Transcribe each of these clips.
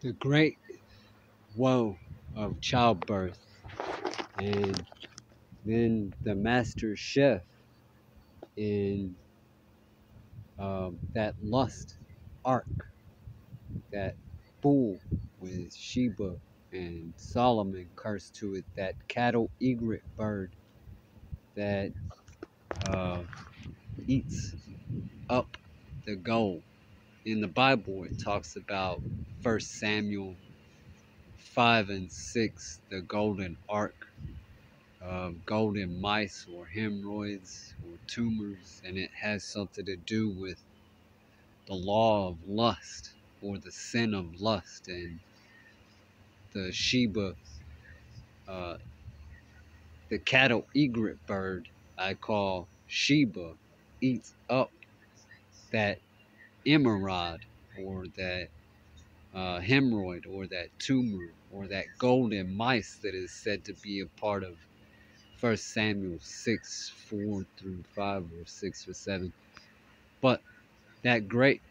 the great woe of childbirth, and then the master chef in that lust ark, that bull with Sheba and Solomon cursed to it, that cattle egret bird that uh, eats up the gold. In the Bible, it talks about 1 Samuel 5 and 6, the golden ark, golden mice or hemorrhoids or tumors, and it has something to do with the law of lust or the sin of lust. And the Sheba, uh, the cattle egret bird, I call Sheba, eats up that emerald or that hemorrhoid or that tumor or that golden mice that is said to be a part of 1 Samuel 6, 4 through 5 or 6 or 7. But that great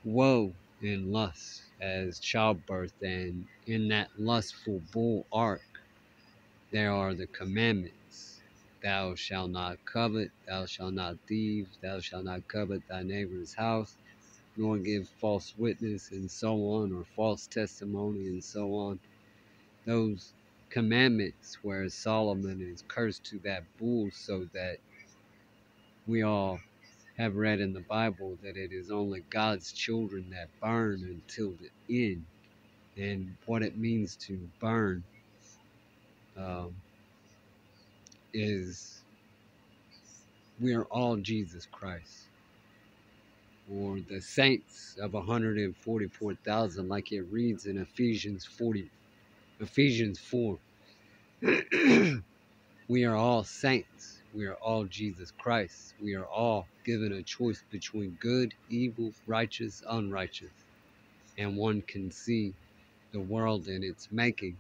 woe in lust as childbirth, and in that lustful bull ark there are the commandments. Thou shalt not covet, thou shalt not thieve, thou shalt not covet thy neighbor's house, nor give false witness, and so on, or false testimony, and so on. Those commandments where Solomon is cursed to that bull, so that we all have read in the Bible that it is only God's children that burn until the end. And what it means to burn is we are all Jesus Christ, or the saints of 144,000, like it reads in Ephesians 4. We are all saints. We are all Jesus Christ. We are all given a choice between good, evil, righteous, unrighteous. And one can see the world in its making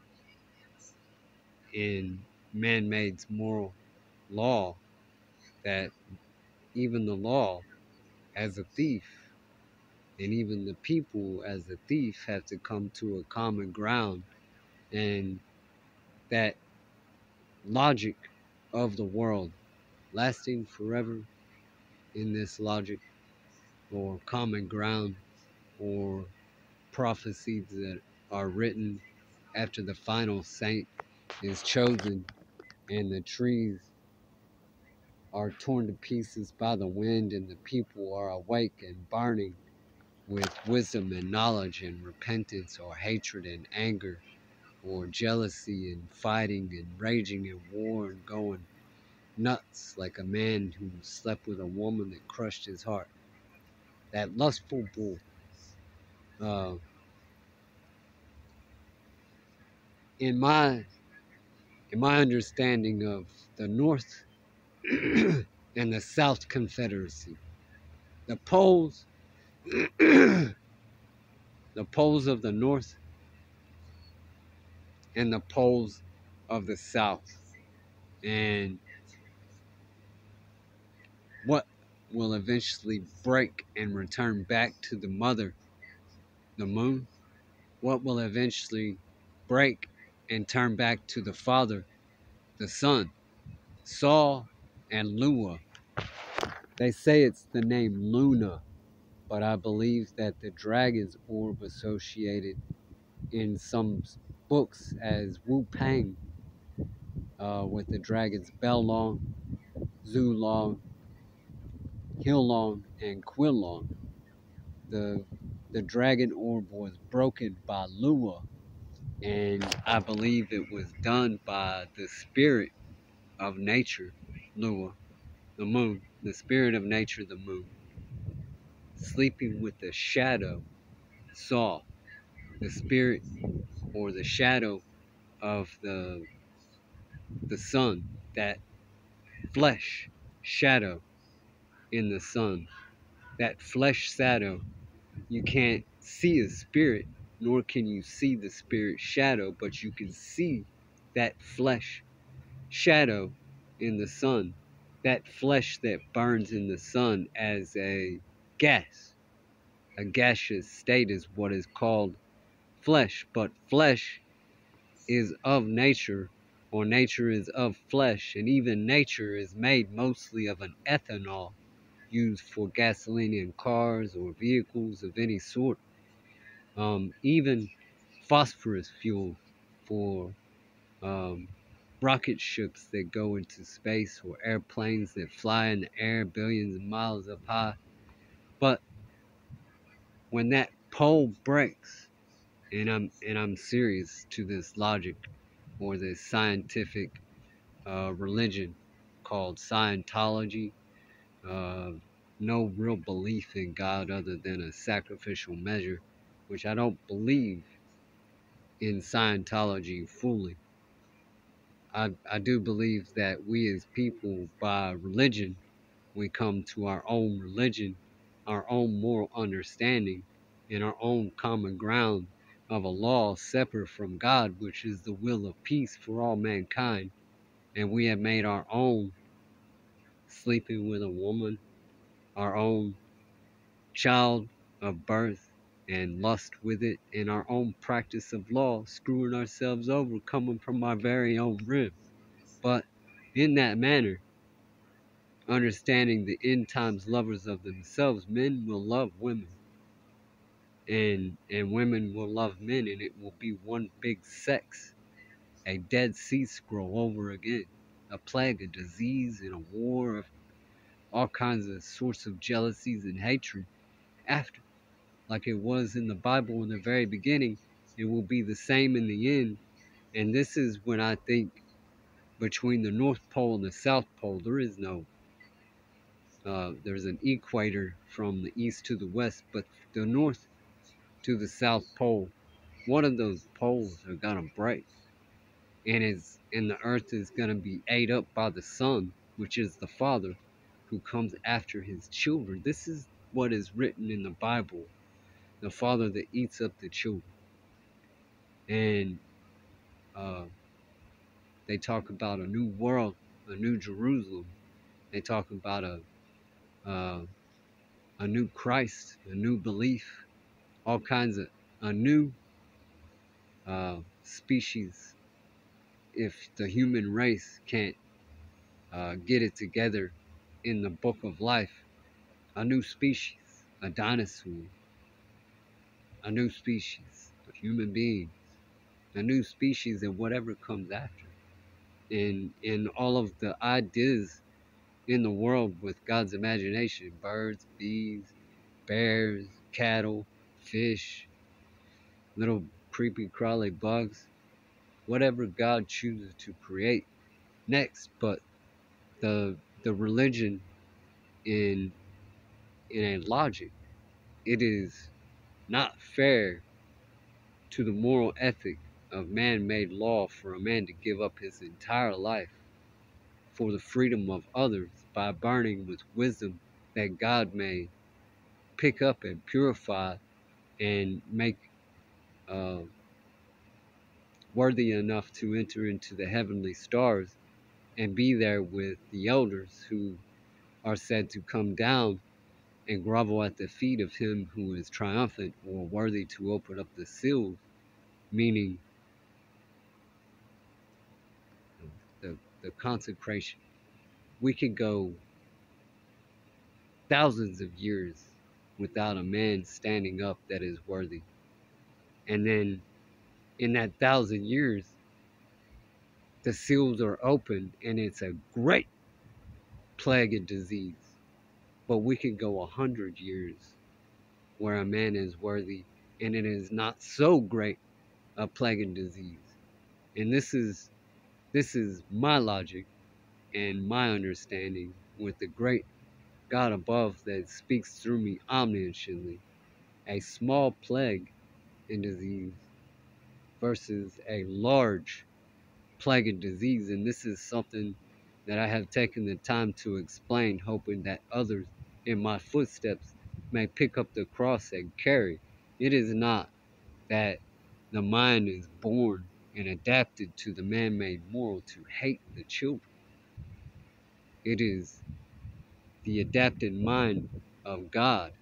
in man-made moral law, that even the law as a thief and even the people as a thief have to come to a common ground, and that logic of the world lasting forever in this logic or common ground or prophecies that are written after the final saint is chosen and the trees are torn to pieces by the wind and the people are awake and burning with wisdom and knowledge and repentance or hatred and anger or jealousy and fighting and raging in war and going nuts like a man who slept with a woman that crushed his heart. That lustful bull. In my understanding of the North and the South Confederacy, the poles, the poles of the North and the poles of the South, and what will eventually break and return back to the mother, the moon, what will eventually break and turn back to the father, the sun, Saul and Lua. They say it's the name Luna, but I believe that the dragon's orb associated in some books as Wu Pang, with the dragons Bellong, Zulong, Hillong, and Quillong. The dragon orb was broken by Lua, and I believe it was done by the spirit of nature, Lua, the moon, the spirit of nature, the moon, sleeping with the shadow, Saw, the spirit or the shadow of the sun, that flesh shadow in the sun, that flesh shadow. You can't see a spirit, nor can you see the spirit shadow, but you can see that flesh shadow in the sun, that flesh that burns in the sun as a gas. A gaseous state is what is called flesh, but flesh is of nature, or nature is of flesh, and even nature is made mostly of an ethanol used for gasoline in cars or vehicles of any sort. Even phosphorus fuel for um, rocket ships that go into space, or airplanes that fly in the air billions of miles up high. But when that pole breaks, and I'm serious to this logic or this scientific religion called Scientology, uh, no real belief in God other than a sacrificial measure, which I don't believe in Scientology fully. I do believe that we as people, by religion, we come to our own religion, our own moral understanding, and our own common ground of a law separate from God, which is the will of peace for all mankind. And we have made our own sleeping with a woman, our own child of birth, and lust with it, and our own practice of law, screwing ourselves over, coming from our very own ribs. But in that manner, understanding the end times lovers of themselves, men will love women, and women will love men, and it will be one big sex, a Dead Sea Scroll over again, a plague, a disease, and a war of all kinds of sorts of jealousies and hatred after. Like it was in the Bible in the very beginning, it will be the same in the end. And this is when I think between the North Pole and the South Pole, there is no, there's an equator from the east to the west, but the North to the South Pole, one of those poles are gonna break, and the Earth is gonna be ate up by the Son, which is the Father, who comes after his children. This is what is written in the Bible: the Father that eats up the children. And uh, they talk about a new world, a new Jerusalem. They talk about uh, a new Christ, a new belief, all kinds of a new species. If the human race can't get it together in the book of life, a new species, a dinosaur, a new species, a human being, a new species, and whatever comes after. And all of the ideas in the world with God's imagination: birds, bees, bears, cattle, fish, little creepy crawly bugs, whatever God chooses to create next. But the religion in a logic, it is not fair to the moral ethic of man-made law for a man to give up his entire life for the freedom of others by burning with wisdom that God may pick up and purify and make uh, worthy enough to enter into the heavenly stars and be there with the elders who are said to come down and grovel at the feet of him who is triumphant or worthy to open up the seals, meaning the consecration. We could go thousands of years without a man standing up that is worthy. And then in that 1,000 years, the seals are opened and it's a great plague and disease. But we could go 100 years where a man is worthy and it is not so great a plague and disease. And this is my logic and my understanding with the great God above that speaks through me omnisciently. A small plague and disease versus a large plague and disease. And this is something that I have taken the time to explain, hoping that others in my footsteps may pick up the cross and carry. It is not that the mind is born and adapted to the man-made moral to hate the children. It is the adapted mind of God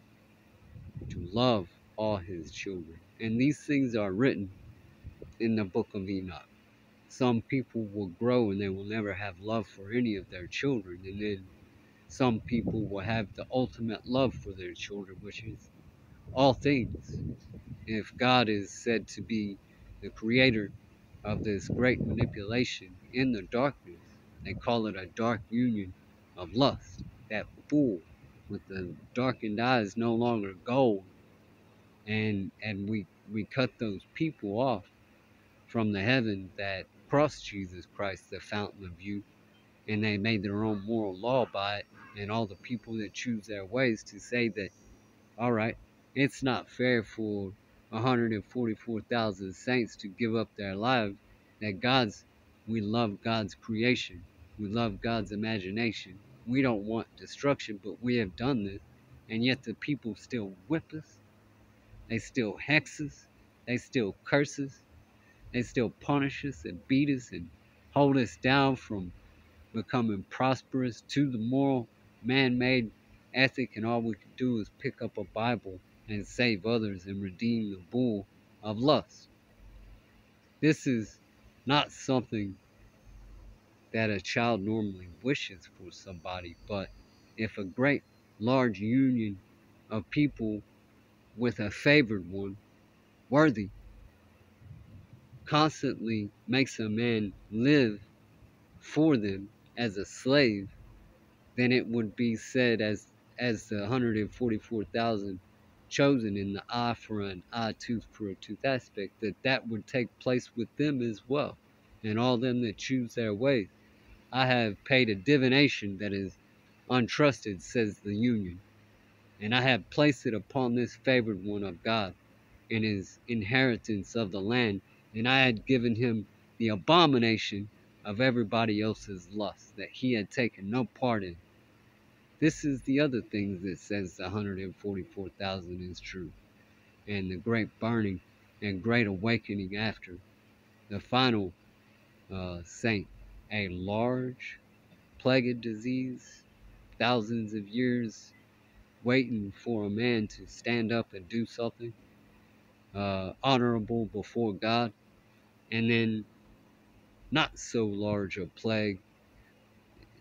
to love all his children And these things are written in the book of Enoch. Some people will grow and they will never have love for any of their children. And then some people will have the ultimate love for their children, which is all things. If God is said to be the creator of this great manipulation in the darkness, they call it a dark union of lust. That fool with the darkened eyes no longer gold, and we cut those people off from the heaven that crossed Jesus Christ, the fountain of youth, and they made their own moral law by it. And all the people that choose their ways to say that, all right, it's not fair for 144,000 saints to give up their lives, that we love God's creation, we love God's imagination, we don't want destruction, but we have done this, and yet the people still whip us, they still hex us, they still curse us, they still punish us and beat us and hold us down from becoming prosperous to the moral man-made ethic, and all we can do is pick up a Bible and save others and redeem the bull of lust. This is not something that a child normally wishes for somebody, but if a great large union of people with a favored one, worthy, constantly makes a man live for them as a slave, then it would be said as the 144,000 chosen in the eye for an eye, tooth for a tooth aspect, that would take place with them as well, and all them that choose their ways. I have paid a divination that is untrusted, says the union, and I have placed it upon this favored one of God in his inheritance of the land, and I had given him the abomination of everybody else's lust that he had taken no part in. This is the other thing that says the 144,000 is true, and the great burning and great awakening after the final saint, a large plagued disease, thousands of years waiting for a man to stand up and do something honorable before God, and then not so large a plague,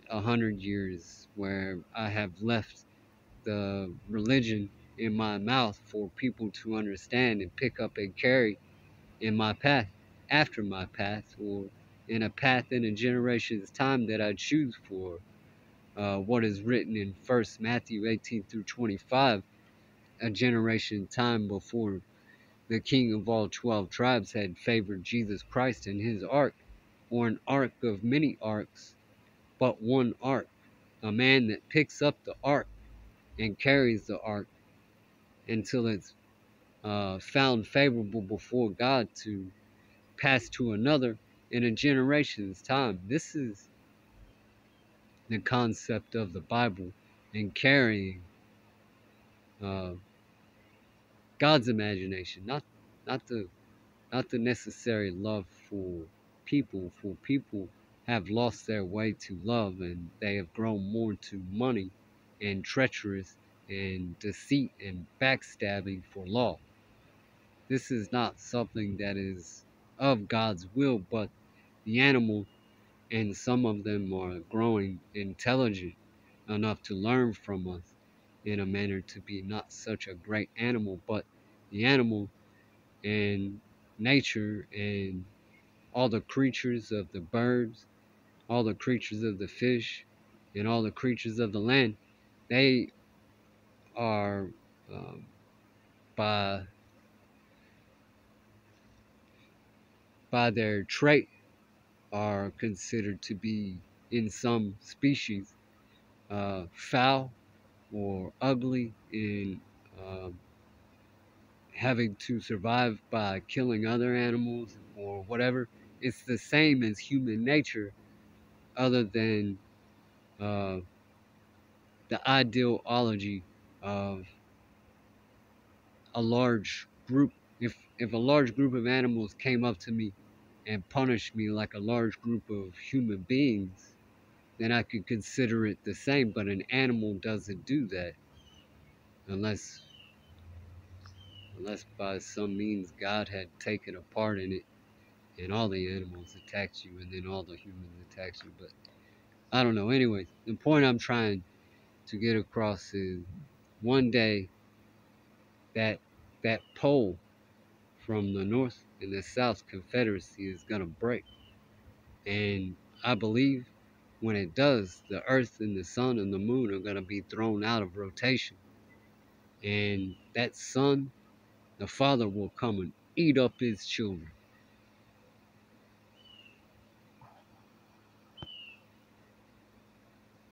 100 years where I have left the religion in my mouth for people to understand and pick up and carry in my path, after my path, or in a path in a generation's time that I choose for. What is written in 1 Matthew 18 through 25, a generation time before the king of all 12 tribes had favored Jesus Christ in his ark, or an ark of many arks, but one ark, a man that picks up the ark and carries the ark until it's found favorable before God to pass to another in a generation's time. This is the concept of the Bible and carrying uh, God's imagination, not the not the necessary love for people. For people have lost their way to love, and they have grown more to money and treacherous and deceit and backstabbing for law. This is not something that is of God's will, but the animal, and some of them are growing intelligent enough to learn from us in a manner to be not such a great animal, but the animal and nature and all the creatures of the birds, all the creatures of the fish, and all the creatures of the land, they are um, by their trait are considered to be in some species foul or ugly in um, having to survive by killing other animals or whatever. It's the same as human nature, other than uh, the ideology of a large group. If a large group of animals came up to me and punished me like a large group of human beings, then I could consider it the same. But an animal doesn't do that unless unless by some means God had taken a part in it and all the animals attacked you and then all the humans attacked you. But I don't know. Anyways, the point I'm trying to get across is one day that pole from the North and the South Confederacy is going to break. And I believe when it does, the Earth and the Sun and the Moon are going to be thrown out of rotation. And that Son, the Father, will come and eat up his children.